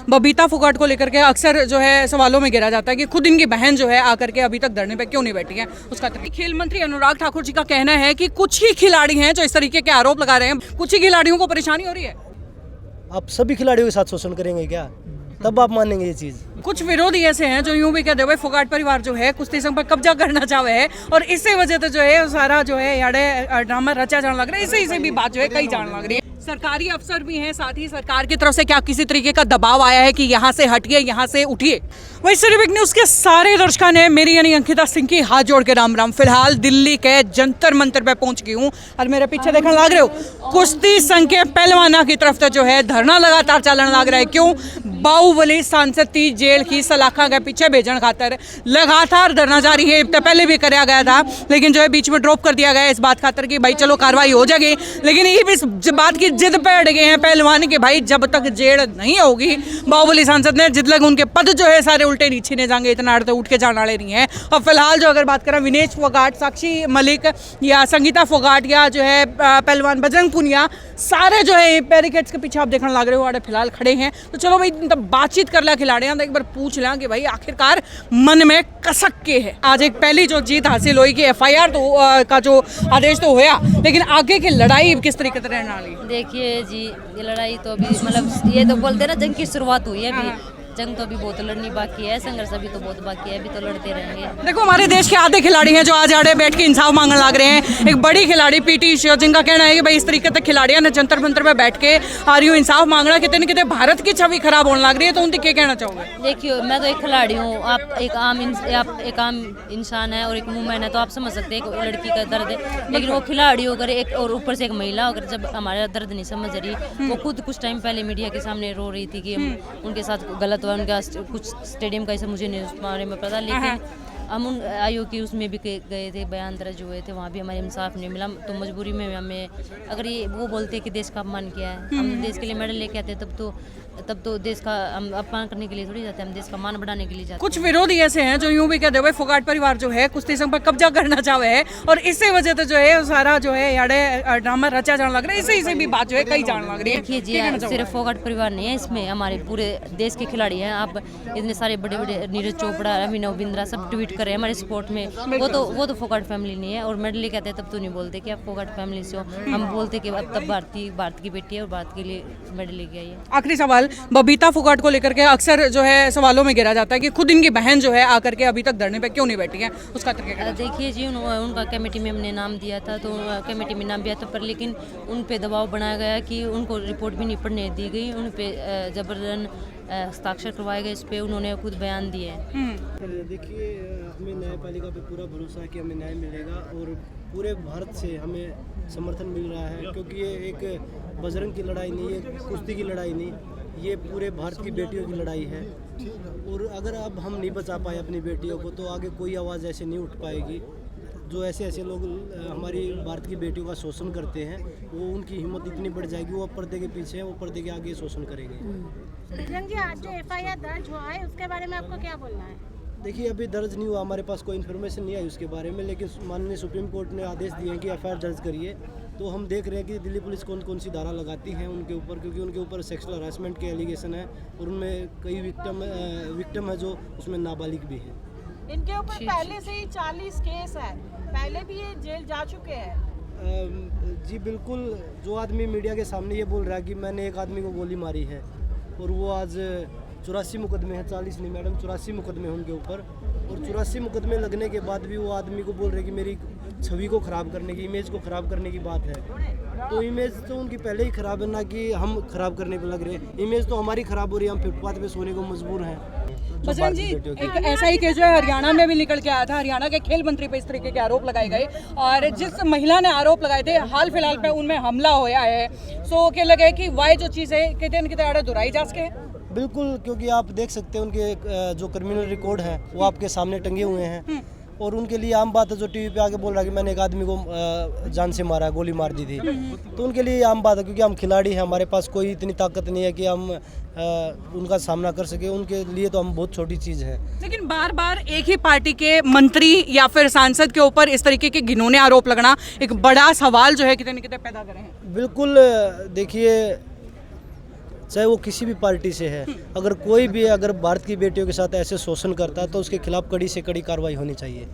बबीता फोगाट को लेकर के अक्सर जो है सवालों में गिरा जाता है कि खुद इनकी बहन जो है आकर के अभी तक धरने पे क्यों नहीं बैठी है। उसका खेल मंत्री अनुराग ठाकुर जी का कहना है कि कुछ ही खिलाड़ी हैं जो इस तरीके के आरोप लगा रहे हैं, कुछ ही खिलाड़ियों को परेशानी हो रही है। आप सभी खिलाड़ियों के साथ शोषण करेंगे क्या? तब आप मानेंगे ये चीज। कुछ विरोधी ऐसे हैं जो यूं भी कहते हुए फोगाट परिवार जो है कुश्ती संघ पर कब्जा करना चाहे है और इसी वजह से जो है सारा जो है याडे ड्रामा रचा जाने लग रहा है। इसे भी बात जो है कई जाने लग रही है। सरकारी अफसर भी हैं, साथ ही सरकार की तरफ से क्या किसी तरीके का दबाव आया है कि यहाँ से हटिए, यहाँ से उठिए? वही सिटी बिग न्यूज के सारे दर्शकों ने मेरी यानी अंकिता सिंह की हाथ जोड़ के राम राम। फिलहाल दिल्ली के जंतर मंतर पे पहुंच गई हूँ और मेरे पीछे देखने लग रहे हो कुश्ती संघ के पहलवाना की तरफ से जो है धरना लगातार चलने लग रहा है। क्यों? बाहुबली सांसद की जेल की सलाखा के पीछे भेजन खातर लगातार धरना जारी है। तो पहले भी कराया गया था लेकिन जो है बीच में ड्रॉप कर दिया गया इस बात खातर कि भाई चलो कार्रवाई हो जाएगी, लेकिन ये भी इस बात की जिद पे अड़ गए हैं पहलवान कि भाई जब तक जेल नहीं होगी बाहुबली सांसद ने जिद लग उनके पद जो है सारे उल्टे नीचे नहीं जाएंगे, इतना अड़ तो उठ के जाने वाले नहीं है। और फिलहाल जो अगर बात करें विनेश फोगाट, साक्षी मलिक या संगीता फोगाट या जो है पहलवान बजरंग पुनिया, सारे जो है बैरिकेड्स के पीछे आप देखने लग रहे हो फिलहाल खड़े हैं। तो चलो भाई बातचीत कर लिया खिलाड़ियों, एक बार पूछ लें कि भाई आखिरकार मन में कसक के है। आज एक पहली जो जीत हासिल हुई कि एफआईआर तो का जो आदेश तो हुआ, लेकिन आगे की लड़ाई किस तरीके से रहने वाली? देखिए जी, ये लड़ाई तो अभी मतलब ये तो बोलते हैं ना जंग की शुरुआत हुई है। अभी जंग तो अभी बहुत लड़नी बाकी है, संघर्ष अभी तो बहुत बाकी है, अभी तो लड़ते रहेंगे। देखो हमारे देश के आधे खिलाड़ी हैं जो आज आड़े बैठ के इंसाफ मांगने लग रहे हैं। एक बड़ी खिलाड़ी पीटी उषा जिनका कहना है कि भाई इस तरीके से खिलाड़ियों ने जंतर मंतर में बैठ के आ रही हूँ इंसाफ मांगना, कितने न कितने भारत की छवि खराब होने लग रही है। तो उनसे क्या कहना चाहोगे? देखिए मैं तो एक खिलाड़ी हूँ, आप एक आम इंसान है और एक वुमेन है, तो आप समझ सकते हैं एक लड़की का दर्द है। लेकिन वो खिलाड़ी होकर एक और ऊपर से एक महिला होकर जब हमारा दर्द नहीं समझ रही, वो खुद कुछ टाइम पहले मीडिया के सामने रो रही थी कि उनके साथ गलत हुआ, उनका कुछ स्टेडियम का ऐसा मुझे नहीं उस बारे में पता, लेकिन हम उन आयोग की उसमें भी गए थे, बयान दर्ज हुए थे, वहाँ भी हमारे इंसाफ नहीं मिला। तो मजबूरी में हमें अगर ये वो बोलते कि देश का अपमान किया है, हम देश के लिए मेडल लेके आते तब तो देश का हम अपमान करने के लिए थोड़ी जाते हैं, हम देश का मान बढ़ाने के लिए जाते। कुछ विरोधी ऐसे हैं जो यूं भी कहते हुए फोगाट परिवार जो है कुश्ती संघ पर कब्जा करना चाहे है और इसी वजह से जो है सारा जो है याडे ड्रामा रचा जाने लग रहा है। इसे भी बात जो है कई जाने लग रही है। देखिए जी, सिर्फ फोगाट परिवार नहीं है, इसमें हमारे पूरे देश के खिलाड़ी हैं। आप इतने सारे बड़े बड़े नीरज चोपड़ा, अभिनव बिंद्रा सब ट्वीट कर रहे हैं हमारे स्पोर्ट में, वो तो फोगाट फैमिली नहीं है। और मेडल लेके आते हैं तब तो नहीं बोलते कि आप फोगाट फैमिली से हो, हम बोलते कि अब तब भारत की बेटी है और भारत के लिए मेडल लेके आई है। आखिरी सवाल, बबीता फोगाट को लेकर के अक्सर जो है सवालों में गिरा जाता है कि खुद इनकी बहन जो है आकर के अभी तक धरने पे क्यों नहीं बैठी है। उसका देखिए जी, उनका कमेटी में हमने नाम दिया था, तो कमेटी में नाम दिया था पर लेकिन उन पे दबाव बनाया गया कि उनको रिपोर्ट भी नहीं पढ़ने दी गई, उन पे जबरन हस्ताक्षर करवाए गए, इस पे उन्होंने खुद बयान दिए हैं। देखिए हमें न्यायपालिका पे पूरा भरोसा है कि हमें न्याय मिलेगा और पूरे भारत से हमें समर्थन मिल रहा है, क्योंकि ये एक बजरंग की लड़ाई नहीं है, कुश्ती की लड़ाई नहीं, ये पूरे भारत की बेटियों की लड़ाई है। और अगर अब हम नहीं बचा पाए अपनी बेटियों को तो आगे कोई आवाज़ ऐसे नहीं उठ पाएगी। जो ऐसे लोग हमारी भारत की बेटियों का शोषण करते हैं वो उनकी हिम्मत इतनी बढ़ जाएगी, वो पर्दे के पीछे वो पर्दे के आगे शोषण करेंगे। बजरंग जी, आज जो एफआईआर दर्ज हुआ है उसके बारे में आपको क्या बोलना है? देखिए अभी दर्ज नहीं हुआ, हमारे पास कोई इन्फॉर्मेशन नहीं आई उसके बारे में, लेकिन माननीय सुप्रीम कोर्ट ने आदेश दिए हैं कि एफआईआर दर्ज करिए। तो हम देख रहे हैं कि दिल्ली पुलिस कौन कौन सी धारा लगाती है उनके ऊपर, क्योंकि उनके ऊपर सेक्सुअल हरासमेंट के एलिगेशन है और उनमें कई विक्टिम है जो उसमें नाबालिग भी है। इनके ऊपर पहले से ही 40 केस है, पहले भी ये जेल जा चुके हैं। जी बिल्कुल, जो आदमी मीडिया के सामने ये बोल रहा है कि मैंने एक आदमी को गोली मारी है और वो आज 84 मुकदमे हैं, 40 नहीं मैडम 84 मुकदमे हैं उनके ऊपर, और 84 मुकदमे लगने के बाद भी वो आदमी को बोल रहे कि मेरी छवि को ख़राब करने की, इमेज को ख़राब करने की बात है। तो इमेज तो उनकी पहले ही ख़राब है, ना कि हम ख़राब करने पे लग रहे हैं। इमेज तो हमारी ख़राब हो रही है, हम फुटपाथ पे सोने को मजबूर हैं। बजरंग जी, एक ऐसा ही केस जो है हरियाणा में भी निकल के आया था। हरियाणा के खेल मंत्री पे इस तरीके के आरोप लगाए गए और जिस महिला ने आरोप लगाए थे हाल फिलहाल पे उनमें हमला होया है। सो क्या लगे कि वाई जो चीज़ है कितने न कितने आड़े दुराई जा सके? बिल्कुल, क्योंकि आप देख सकते हैं उनके जो क्रिमिनल रिकॉर्ड है वो आपके सामने टंगे हुए हैं और उनके लिए आम बात है। जो टीवी पे आके बोल रहा है कि मैंने एक आदमी को जान से मारा, गोली मार दी थी, तो उनके लिए आम बात है, क्योंकि हम खिलाड़ी हैं, हमारे पास कोई इतनी ताकत नहीं है कि हम उनका सामना कर सके। उनके लिए तो हम बहुत छोटी चीज़ है। लेकिन बार बार एक ही पार्टी के मंत्री या फिर सांसद के ऊपर इस तरीके के घिनौने आरोप लगना एक बड़ा सवाल जो है कितने न कितने पैदा कर रहे हैं। बिल्कुल, देखिए चाहे वो किसी भी पार्टी से है। अगर कोई भी अगर भारत की बेटियों के साथ ऐसे शोषण करता है तो उसके खिलाफ कड़ी से कड़ी कार्रवाई होनी चाहिए।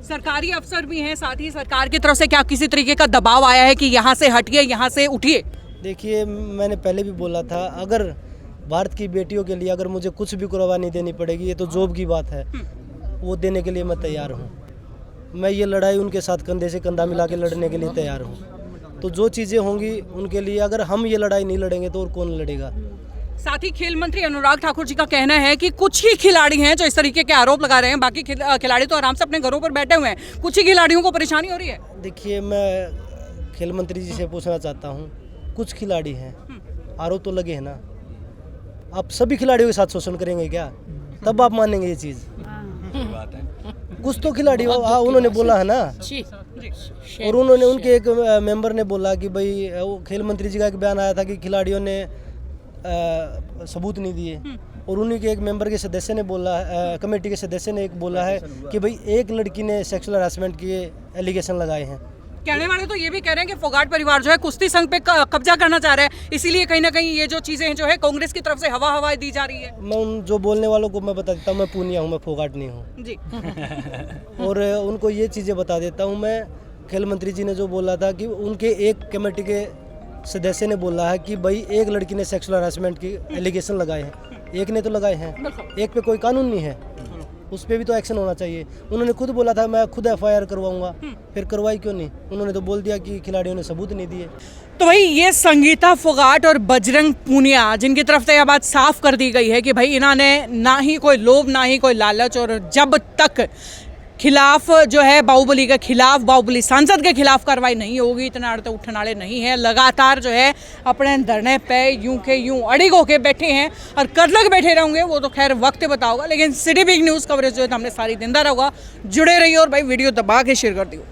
सरकारी अफसर भी हैं, साथ ही सरकार की तरफ से क्या किसी तरीके का दबाव आया है कि यहाँ से हटिए, यहाँ से उठिए? देखिए, मैंने पहले भी बोला था, अगर भारत की बेटियों के लिए अगर मुझे कुछ भी कुर्बानी देनी पड़ेगी, ये तो जॉब की बात है, वो देने के लिए मैं तैयार हूँ। मैं ये लड़ाई उनके साथ कंधे से कंधा मिला के लड़ने के लिए तैयार हूँ। तो जो चीज़ें होंगी उनके लिए, अगर हम ये लड़ाई नहीं लड़ेंगे तो और कौन लड़ेगा। साथ ही खेल मंत्री अनुराग ठाकुर जी का कहना है कि कुछ ही खिलाड़ी हैं जो इस तरीके के आरोप लगा रहे हैं, बाकी खिलाड़ी तो आराम से अपने घरों पर बैठे हुए हैं। कुछ ही खिलाड़ियों को परेशानी हो रही है। देखिए, मैं खेल मंत्री जी से पूछना चाहता हूँ, कुछ खिलाड़ी हैं, आरोप तो लगे हैं ना। आप सभी खिलाड़ियों के साथ शोषण करेंगे क्या? तब आप मानेंगे ये चीज़? कुछ तो खिलाड़ी उन्होंने बोला है ना, और उन्होंने उनके एक मेंबर ने बोला कि भाई, वो खेल मंत्री जी का एक बयान आया था कि खिलाड़ियों ने सबूत नहीं दिए, और उन्हीं के एक मेंबर के सदस्य ने बोला, कमेटी के सदस्य ने एक बोला है कि भाई एक लड़की ने सेक्सुअल हरासमेंट के एलिगेशन लगाए हैं। कहने वाले तो ये भी कह रहे हैं कि फोगाट परिवार जो है कुश्ती संघ पे कब्जा करना चाह रहा है, इसीलिए कहीं ना कहीं ये जो चीजें जो है कांग्रेस की तरफ से हवा दी जा रही है। मैं उन जो बोलने वालों को मैं बता देता हूँ, मैं पूनिया हूँ, मैं फोगाट नहीं हूँ जी। और उनको ये चीज़ें बता देता हूँ मैं। खेल मंत्री जी ने जो बोला था कि उनके एक कमेटी के सदस्य ने बोला है कि भाई एक लड़की ने सेक्सुअल हरासमेंट की एलिगेशन लगाए हैं, एक ने तो लगाए हैं, एक पे कोई कानून नहीं है, उस पर भी तो एक्शन होना चाहिए। उन्होंने खुद बोला था मैं खुद FIR करवाऊंगा, फिर करवाई क्यों नहीं? उन्होंने तो बोल दिया कि खिलाड़ियों ने सबूत नहीं दिए। तो भाई ये संगीता फोगाट और बजरंग पूनिया, जिनकी तरफ से यह बात साफ कर दी गई है कि भाई इन्होंने ना ही कोई लोभ ना ही कोई लालच, और जब तक खिलाफ जो है बाहुबली के खिलाफ, बाहुबली सांसद के खिलाफ कार्रवाई नहीं होगी, इतना तो उठने वाले नहीं है। लगातार जो है अपने धरने पे यूं के यूं अड़िग होके बैठे हैं, और कब तक बैठे रहेंगे वो तो खैर वक्त बताओगा। लेकिन सिटी बिग न्यूज़ कवरेज जो है हमने सारी दिन रहोगा। जुड़े रहिए और भाई वीडियो दबा के शेयर कर दियो।